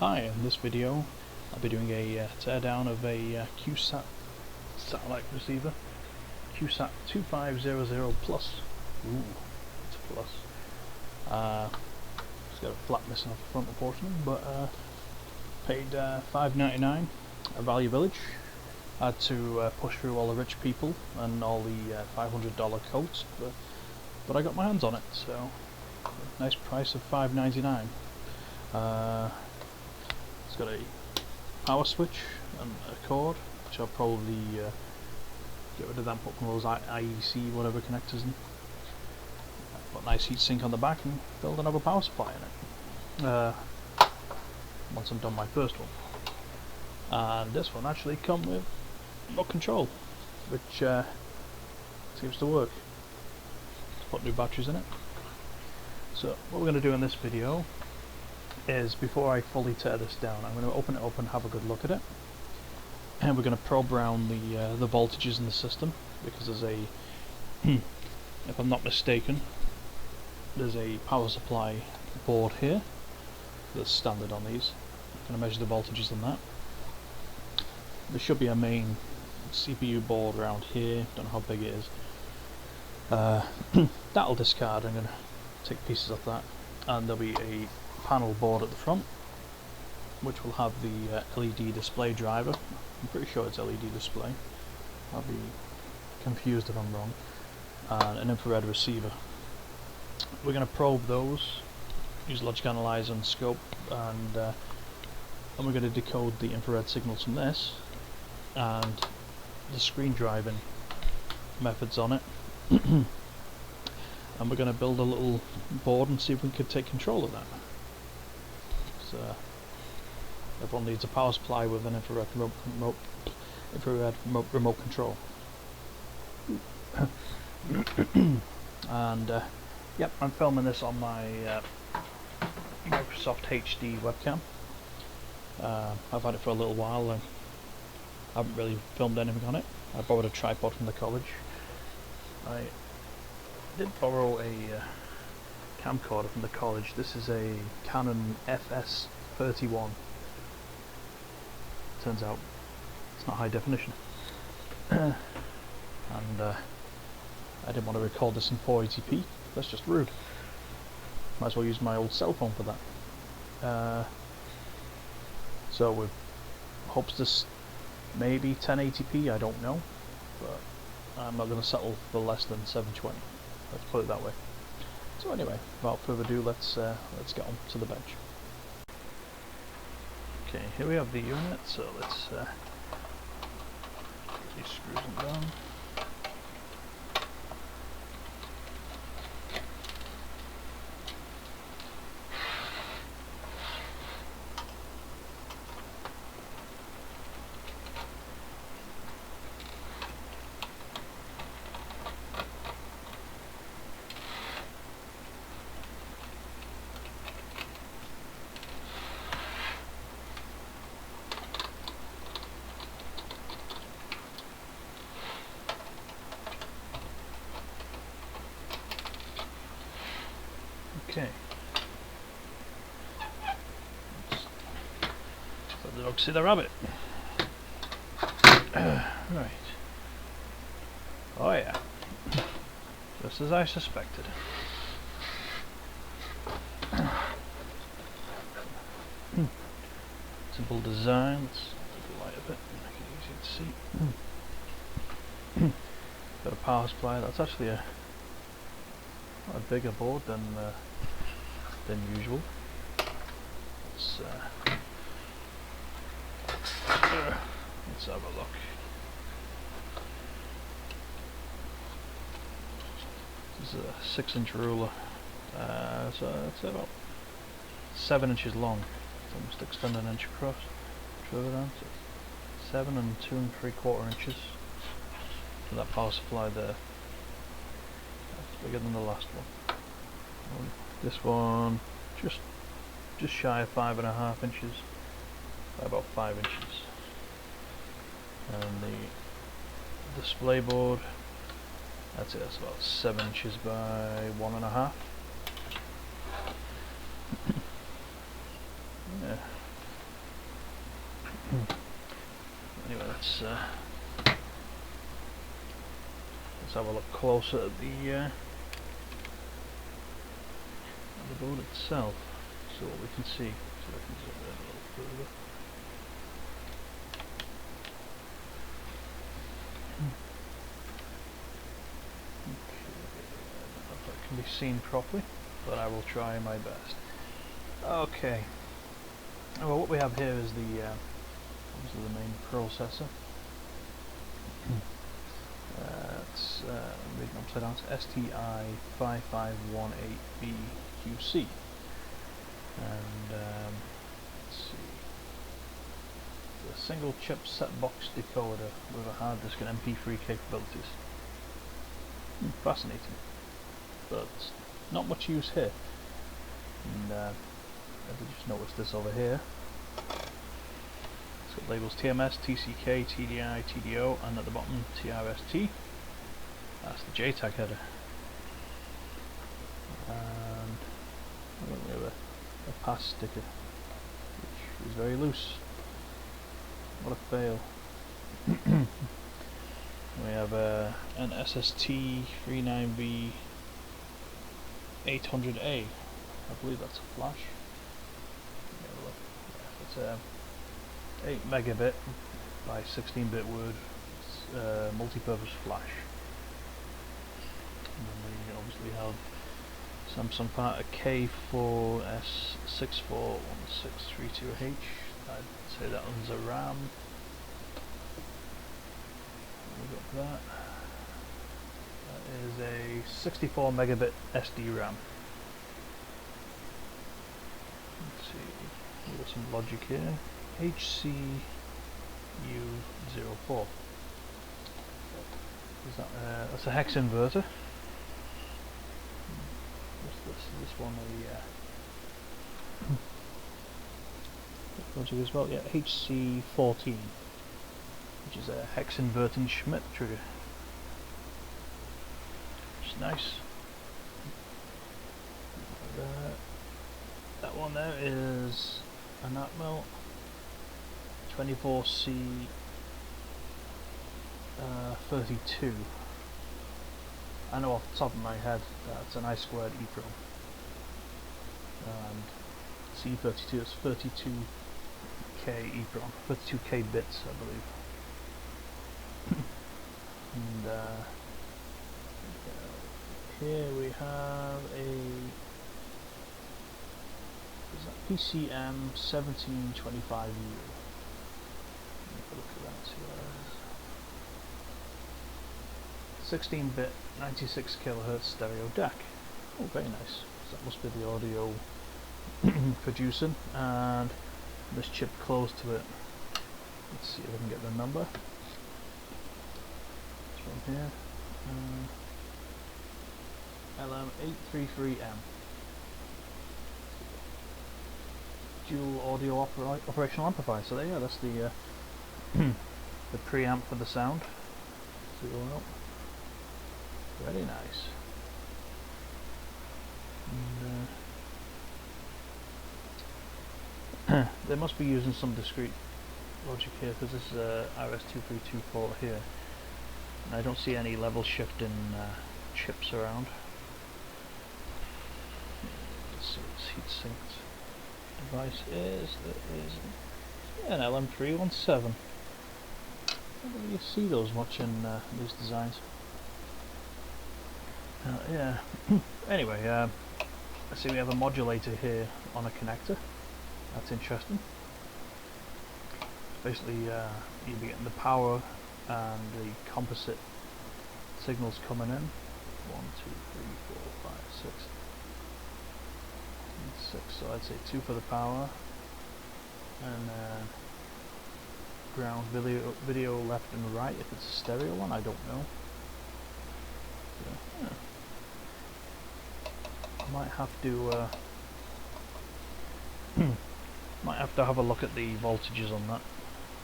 Hi, in this video I'll be doing a teardown of a QSat Satellite receiver, QSat 2500 Plus. Ooh, it's a plus. It's got a flap missing off the front unfortunately, but paid $5.99 at Value Village. I had to push through all the rich people and all the $500 coats, but I got my hands on it, so nice price of $5.99. It's got a power switch and a cord, which I'll probably get rid of that, put one of those IEC whatever connectors in. Put a nice heat sink on the back and build another power supply in it. Once I'm done my first one. And this one actually comes with remote control, which seems to work. Let's put new batteries in it. So what we're going to do in this video is, before I fully tear this down, I'm going to open it up and have a good look at it, and we're going to probe around the voltages in the system, because there's a if I'm not mistaken, there's a power supply board here that's standard on these. I'm going to measure the voltages on that. There should be a main CPU board around here, don't know how big it is. That'll discard. I'm going to take pieces off that, and there'll be a panel board at the front which will have the LED display driver. I'm pretty sure it's LED display, I'll be confused if I'm wrong, and an infrared receiver. We're going to probe those, use logic analyzer and scope, and we're going to decode the infrared signals from this and the screen driving methods on it. And we're going to build a little board and see if we can take control of that. So everyone needs a power supply with an infrared remote control. And yep, I'm filming this on my Microsoft HD webcam. I've had it for a little while and I haven't really filmed anything on it. I borrowed a tripod from the college. I did borrow a camcorder from the college. This is a Canon FS31. Turns out it's not high definition. And I didn't want to record this in 480p. That's just rude. Might as well use my old cell phone for that. So with hopes this may be 1080p, I don't know, but I'm not going to settle for less than 720. Let's put it that way. So anyway, without further ado, let's get on to the bench. Okay, here we have the unit. So let's get these screws undone. Okay. Let the dog see the rabbit. Right. Oh yeah. Just as I suspected. Simple design. Let's take the light a bit, make it easier to see. Got a power supply. That's actually a bigger board than usual. Let's have a look. This is a 6-inch ruler, so it's about 7 inches long. So I must extend an inch across, further down, so 7 and 2 3/4 inches. So that power supply there, that's bigger than the last one. This one just shy of 5.5 inches by about 5 inches, and the display board, that's about 7 inches by 1.5. Yeah, let's have a look closer at the board itself, so what we can see. So I can zoom in a little further. I don't know if that can be seen properly, but I will try my best. Okay. Well, what we have here is the obviously the main processor. It's reading upside down. It's STI 5518B QC, and let's see. It's a single chip set box decoder with a hard disk and MP3 capabilities. Fascinating, but not much use here. And I did just notice this over here. It's got labels TMS, TCK, TDI, TDO, and at the bottom TRST. That's the JTAG header. And I think we have a pass sticker, which is very loose. What a fail. We have an SST 39V 800A. I believe that's a flash. It's a 8 megabit by 16-bit word multi-purpose flash. And then we obviously have Samsung part of K4S641632H. I'd say that one's a RAM. We got that. That is a 64 megabit SD RAM. Let's see, we've got some logic here. HCU04. Is that, that's a hex inverter. What's this one? Logic as well. Yeah, HC14, which is a hex inverting Schmidt trigger. Which is nice. That one there is an Atmel 24C 32. I know off the top of my head that's an I2 EEPROM. And C32 is 32K EEPROM, 32K bits I believe. And here we have a PCM 1725U. Look at that. 16-bit 96 kHz stereo DAC. Oh, very nice. So that must be the audio producing, and this chip close to it. Let's see if I can get the number. This one here. LM833M. Dual audio operational amplifier. So there, yeah, that's the the preamp for the sound. So going up. Very nice. And, they must be using some discrete logic here, because this is a RS232 port here. And I don't see any level shifting chips around. Let's see what this heat sinked device is. It is an LM317. I don't really see those much in these designs. Yeah. Anyway, I see we have a modulator here on a connector. That's interesting. Basically, you'll be getting the power and the composite signals coming in. 1, 2, 3, 4, 5, 6. 6. So I'd say 2 for the power, and ground video left and right. If it's a stereo one, I don't know. So, yeah. Might have to have a look at the voltages on that.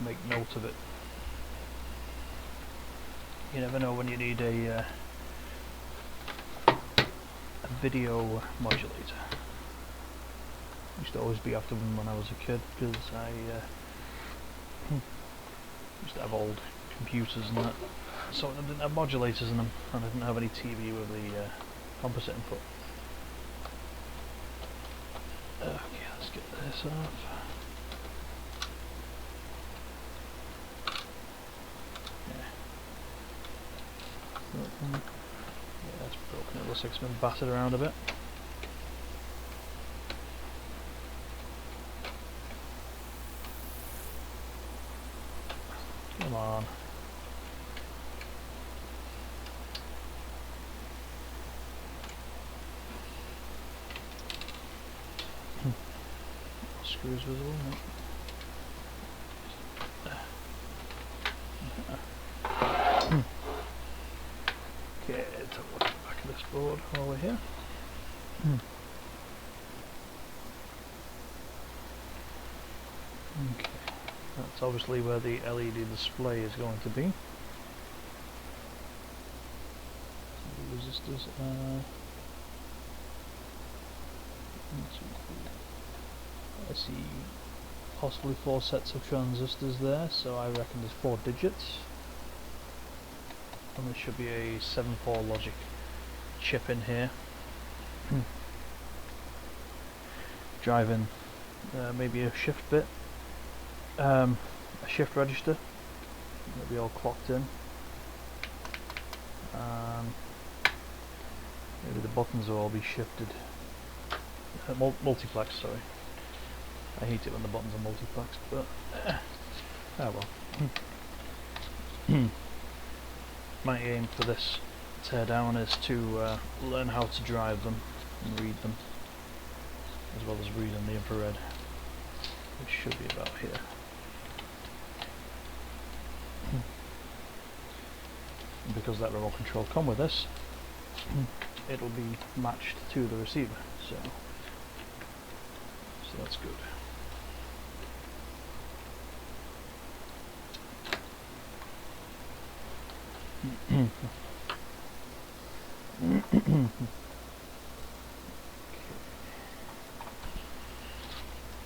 Make note of it. You never know when you need a video modulator. Used to always be after them when I was a kid, because I Used to have old computers and that, so I didn't have modulators in them, and I didn't have any TV with the composite input. Okay, let's get this off. Yeah, that's broken. It looks like it's been battered around a bit. Come on. Screws visible, no. Okay, let's have a look at the back of this board while we're here. Okay, that's obviously where the LED display is going to be. The resistors are... I see possibly 4 sets of transistors there, so I reckon there's 4 digits. And there should be a 7-4 logic chip in here. Driving maybe a shift bit, a shift register, maybe all clocked in. Maybe the buttons will all be shifted. Multiplex, sorry. I hate it when the buttons are multiplexed, but oh well. My aim for this teardown is to learn how to drive them and read them, as well as reading the infrared, which should be about here. And because that remote control come with this, it'll be matched to the receiver, so that's good. Okay.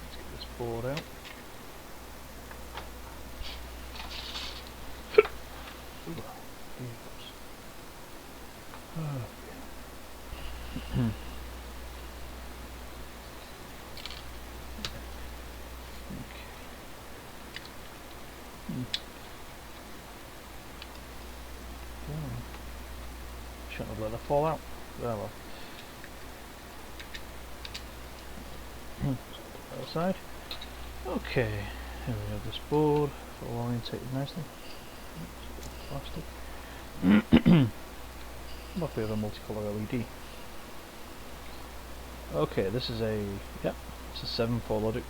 Let's get this board out. Ooh, here it goes. Okay. Shouldn't have let that fall out. There, well. Other side. Okay, here we have this board, all orientated nicely. Plastic. Luckily we have a multicolour LED. Okay, this is a, yep, it's a 7-4 logic.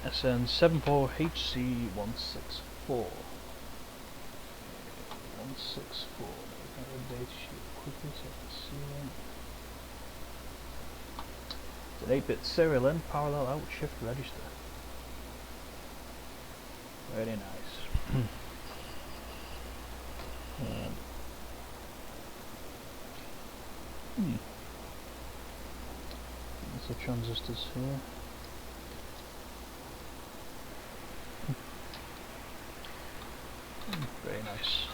SN74HC164. 164. The data sheet quickly so I can see it. It's an 8-bit serial in, parallel out, shift register. Very nice. There's the transistors here. Very nice.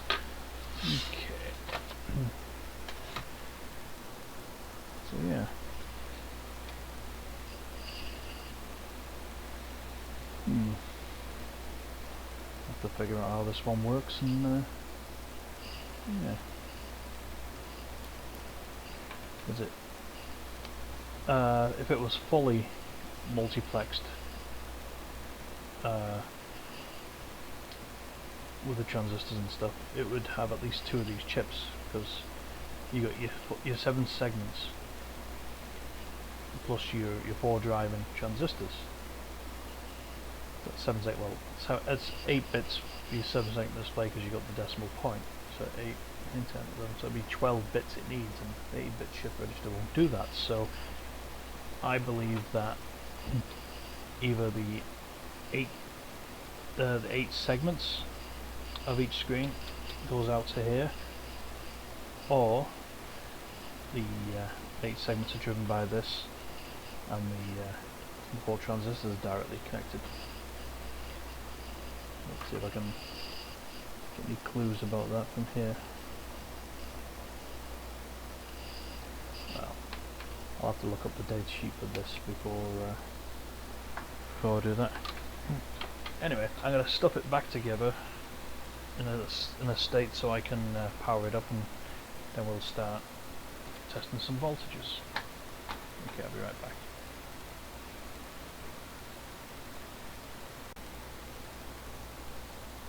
Okay. So yeah. Have to figure out how this one works and yeah. Is it? If it was fully multiplexed with the transistors and stuff, it would have at least 2 of these chips, because you got your 7 segments plus your 4 driving transistors. That's 7 segments. Well, so it's 8 bits for your 7 segment display because you got the decimal point. So 8, 10, 11, so it'll be 12 bits it needs, and the 8-bit shift register won't do that. So I believe that either the 8 segments of each screen goes out to here, or the 8 segments are driven by this, and the 4 transistors are directly connected. Let's see if I can Get any clues about that from here? Well, I'll have to look up the data sheet for this before I do that. Anyway, I'm going to stuff it back together in a state so I can power it up, and then we'll start testing some voltages. Okay, I'll be right back.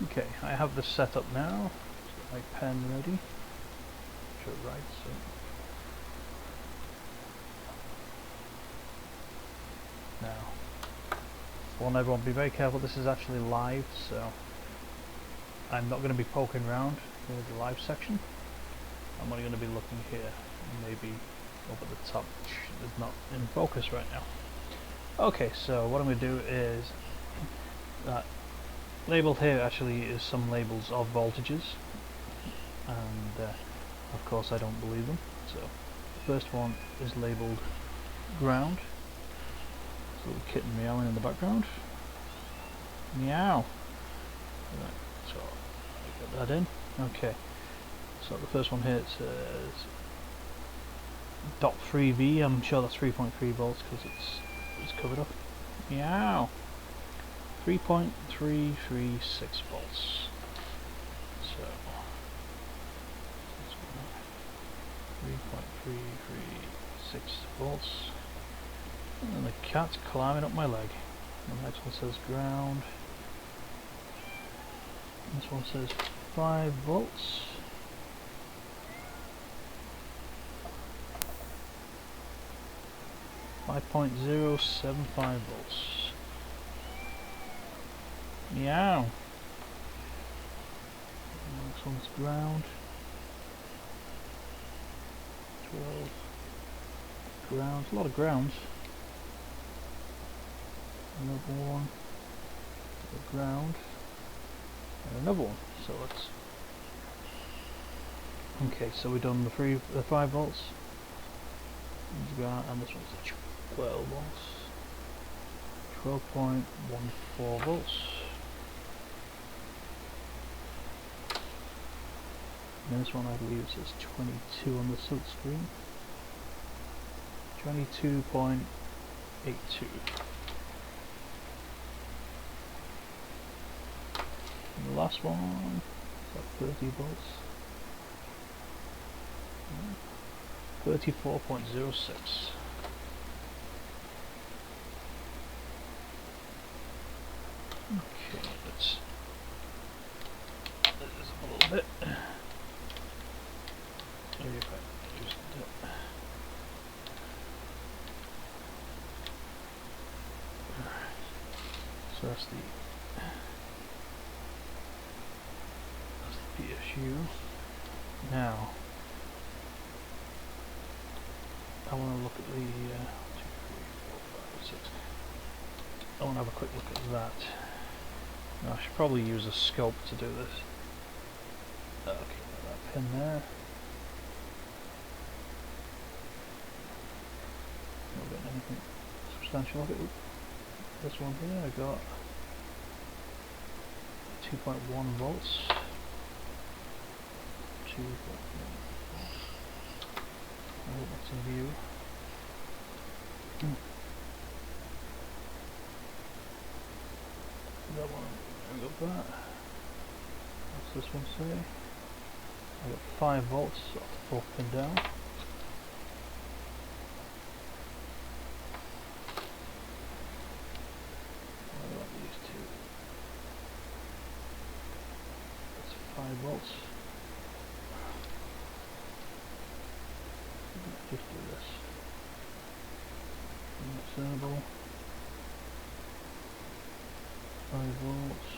Okay, I have this set up now. Get my pen ready. Should write so. Now, I want everyone to be very careful. This is actually live, so I'm not going to be poking around with the live section. I'm only going to be looking here, maybe up at the top, which is not in focus right now. Okay, so what I'm going to do is that labeled here actually is some labels of voltages, and of course I don't believe them. So the first one is labeled ground. There's a little kitten meowing in the background. Meow. Right, so I got that in. Okay. So the first one here, it says .3V. I'm sure that's 3.3 volts because it's covered up. Meow. 3.336 volts. So 3.336 volts. And then the cat's climbing up my leg. The next one says ground. This one says 5 volts. .075 volts. Meow. Next one's ground. 12. Grounds. A lot of grounds. Another one. The ground. And another one. So let's. Okay, so we've done the 5 volts. And this one's the 12 volts. 12.14 volts. And this one I believe it says 22 on the silk screen. 22.82. And the last one is at 30 volts. 34.06. Okay, let's let this up a little bit. Maybe if I just do it. So that's the PSU. Now I want to look at the 2, 3, 4, 5, 6. I want to have a quick look at that. Now, I should probably use a scope to do this. Okay, that pin there. Not getting anything substantial of it. This one here, I got 2.1 volts. 2.1 volts. I hope that's in view. That one, I got that. What's this one say? I got 5 volts off the 4th pin down. What about these two? That's 5 volts. Just do this. Discernible. 5 volts.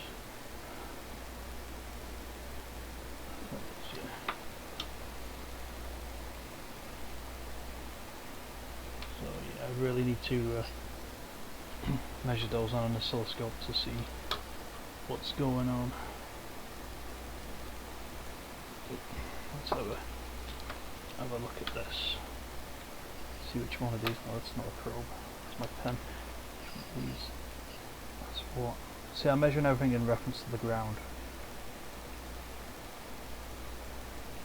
So yeah, I really need to measure those on an oscilloscope to see what's going on. Let's have a look at this. See which one of these. No, that's not a probe. It's my pen. These. That's what. See, I'm measuring everything in reference to the ground.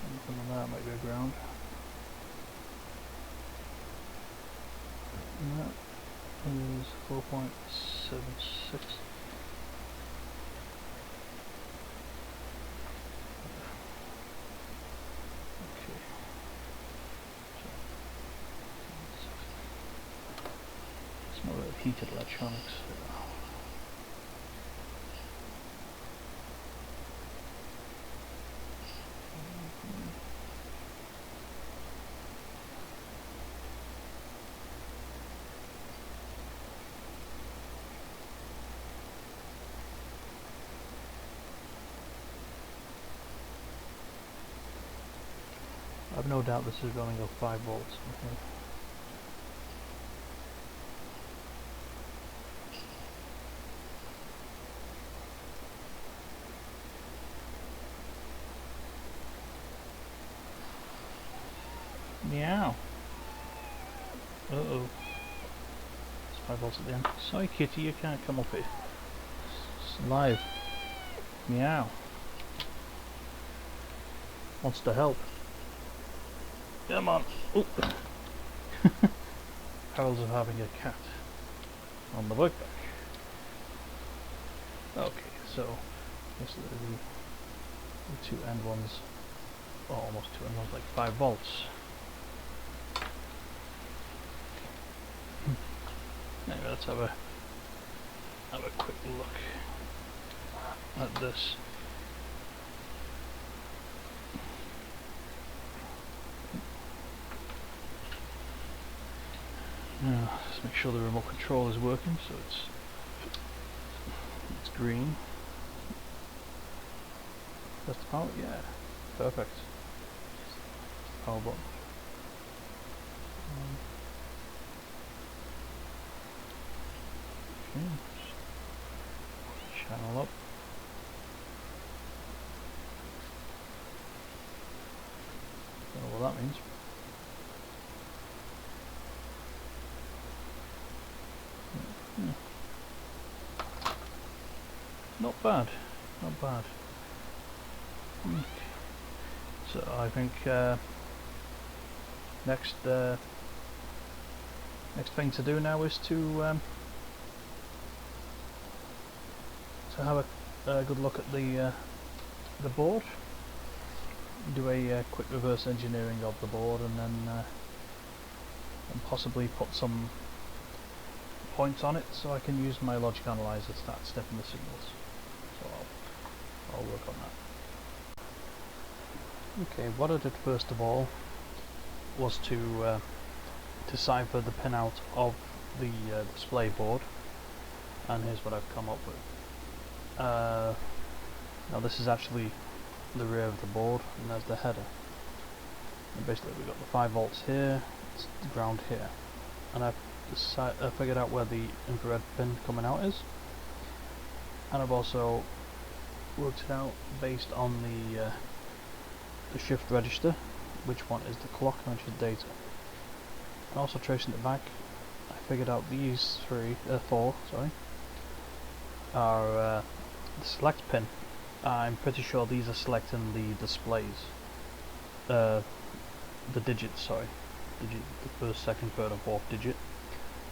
Anything on that might be a ground. And that is 4.76. Okay. It's more like heated electronics. I've no doubt this is going to go 5 volts. Okay. Meow. Uh-oh. It's 5 volts at the end. Sorry kitty, you can't come up here. It's live. Meow. Wants to help. Come on. Ooh. Perils of having a cat on the workbench. Okay, so this is the 2 end ones, or almost 2 end ones, like 5 volts. Anyway, let's have a quick look at this. Now, just make sure the remote control is working, so it's green. That's the power, yeah, perfect. Power button. Okay, channel up. Don't know what that means. Not bad, not bad. Okay. So I think next thing to do now is to have a good look at the board, do a quick reverse engineering of the board, and then and possibly put some points on it so I can use my logic analyzer to start sniffing the signals. So I'll work on that. Okay, what I did first of all was to cipher the pinout of the display board, and here's what I've come up with. Now this is actually the rear of the board, and there's the header. And basically we've got the 5 volts here, it's the ground here, and I've figured out where the infrared pin coming out is, and I've also worked it out based on the shift register, which one is the clock and which is data. And also tracing it back, I figured out these 4 are the select pin. I'm pretty sure these are selecting the displays, the digits, the first, second, third and fourth digit,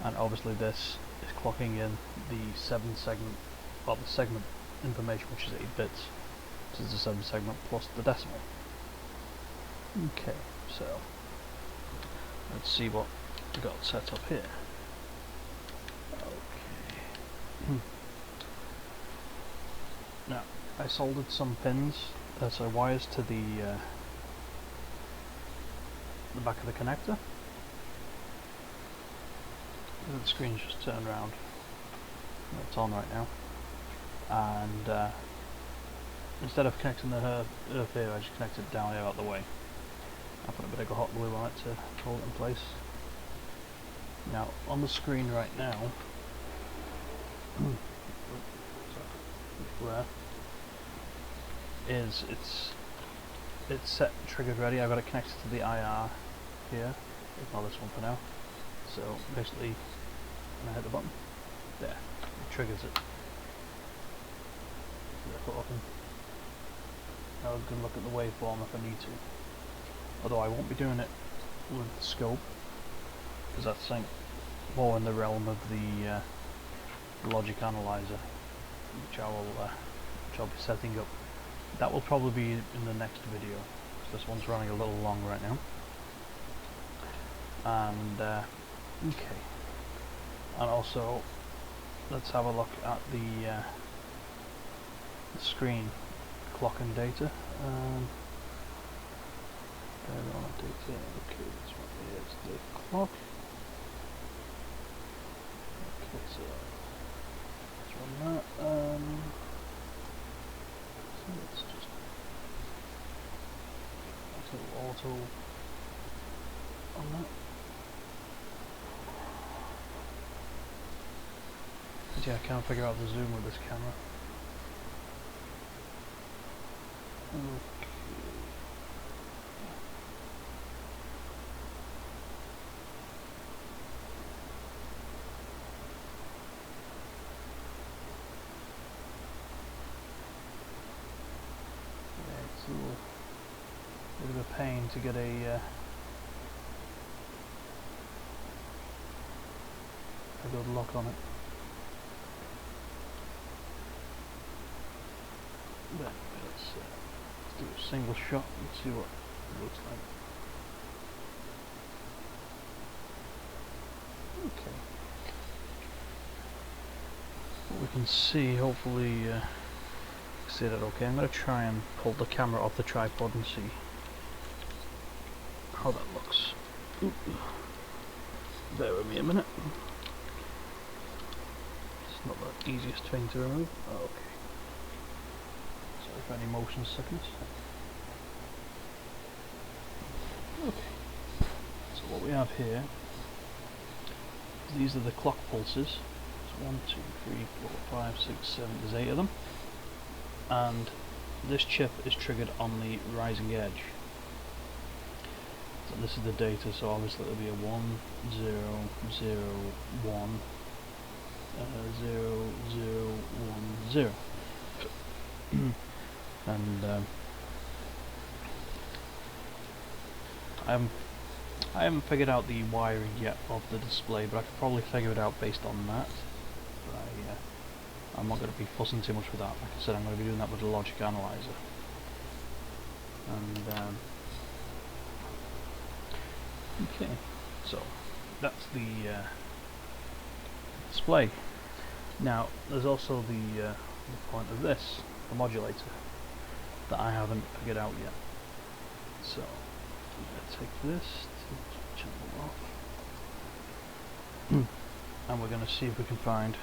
and obviously this is clocking in the 7 segment, well, the segment information, which is 8 bits. This is the 7 segment plus the decimal. Okay, so let's see what we got set up here. Okay. Now, I soldered some pins, so wires to the back of the connector. The screen's just turned around. It's on right now. And instead of connecting the earth here, I just connect it down here out the way. I put a bit of hot glue on it to hold it in place. Now, on the screen right now, where is it's set, triggered, ready. I've got it connected to the IR here. Ignore this one for now. So basically, when I hit the button, there, it triggers it. Have a good look at the waveform if I need to. although I won't be doing it with the scope, because that's like more in the realm of the logic analyzer, which I'll be setting up. That will probably be in the next video, because this one's running a little long right now. And okay, and also let's have a look at the screen clock and data. Data. Okay, this one is the clock. Okay, so let's run that. So let's just auto on that. But yeah, I can't figure out the zoom with this camera. Okay. It's a little bit of a pain to get a good lock on it. But let's do a single shot and see what it looks like. Okay. What we can see, hopefully, see that okay. I'm going to try and pull the camera off the tripod and see how that looks. Oop. Bear with me a minute. It's not the easiest thing to remove. Oh, okay. Sorry for any motion sickness. Okay. So what we have here, these are the clock pulses. So 1, 2, 3, 4, 5, 6, 7, there's 8 of them. And this chip is triggered on the rising edge. So this is the data, so obviously it'll be a 1, 0, 0, 1, 0, 0, 1, 0. And I haven't figured out the wiring yet of the display, but I could probably figure it out based on that. But I'm not going to be fussing too much with that. Like I said, I'm going to be doing that with the logic analyzer. And okay, so that's the display. Now there's also the point of this, the modulator, that I haven't figured out yet. So I'm going to take this to channel off, and we're going to see if we can find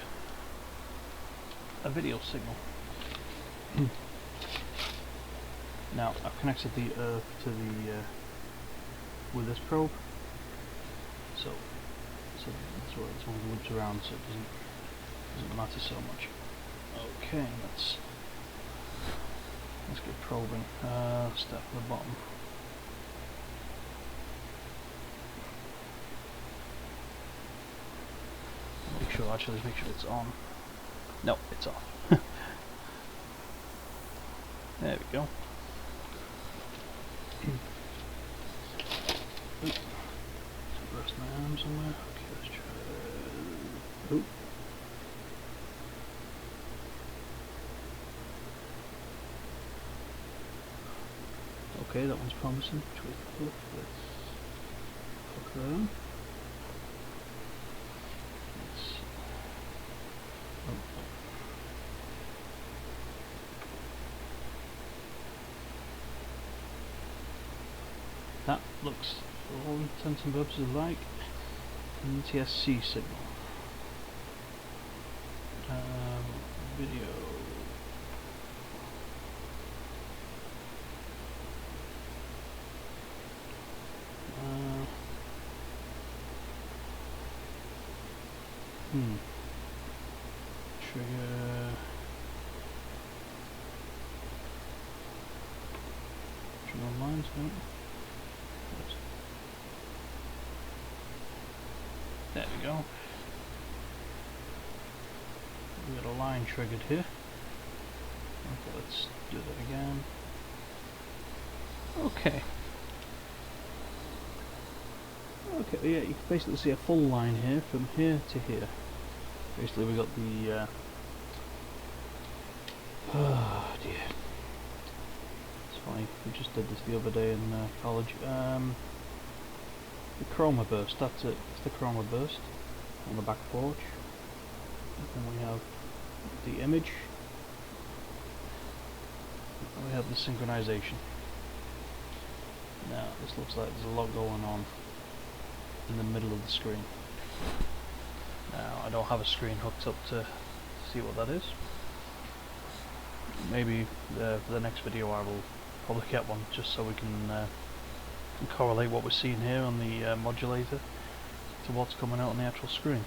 a video signal. Now I've connected the earth to the with this probe, so that's where this one loops around, so it doesn't matter so much. Okay, let's get probing. Start from the bottom. Make sure it's on. No, it's off. There we go. Rest my arm somewhere. Okay, let's try. Oop. Okay, that one's promising. Which way to look? Let's hook that on. Let's see. Oh. That looks, for all intents and purposes, like an NTSC signal. Video. Trigger. Trigger lines, no. There we go. We got a line triggered here. Okay, let's do that again. Okay. Okay, yeah, you can basically see a full line here from here to here. Basically, we got the. Oh dear. It's funny. We just did this the other day in college. The chroma burst. That's it. It's the chroma burst on the back porch. And then we have the image. And we have the synchronization. Now, this looks like there's a lot going on in the middle of the screen. Now, I don't have a screen hooked up to see what that is. Maybe for the next video I will probably get one, just so we can correlate what we're seeing here on the modulator to what's coming out on the actual screen.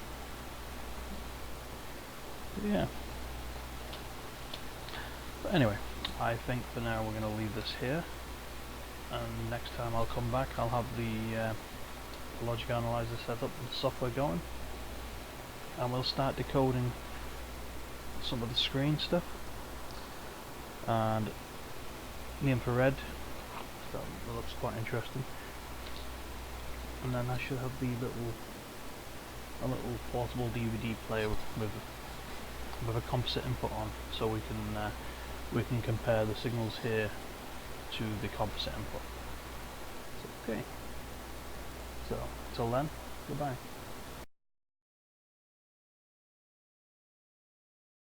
But yeah. But anyway, I think for now we're going to leave this here, and next time I'll come back I'll have the logic analyzer set up and the software going, and we'll start decoding some of the screen stuff and the infrared. That looks quite interesting. And then I should have the a little portable DVD player with a composite input on, so we can compare the signals here to the composite input. Okay. So till then, goodbye.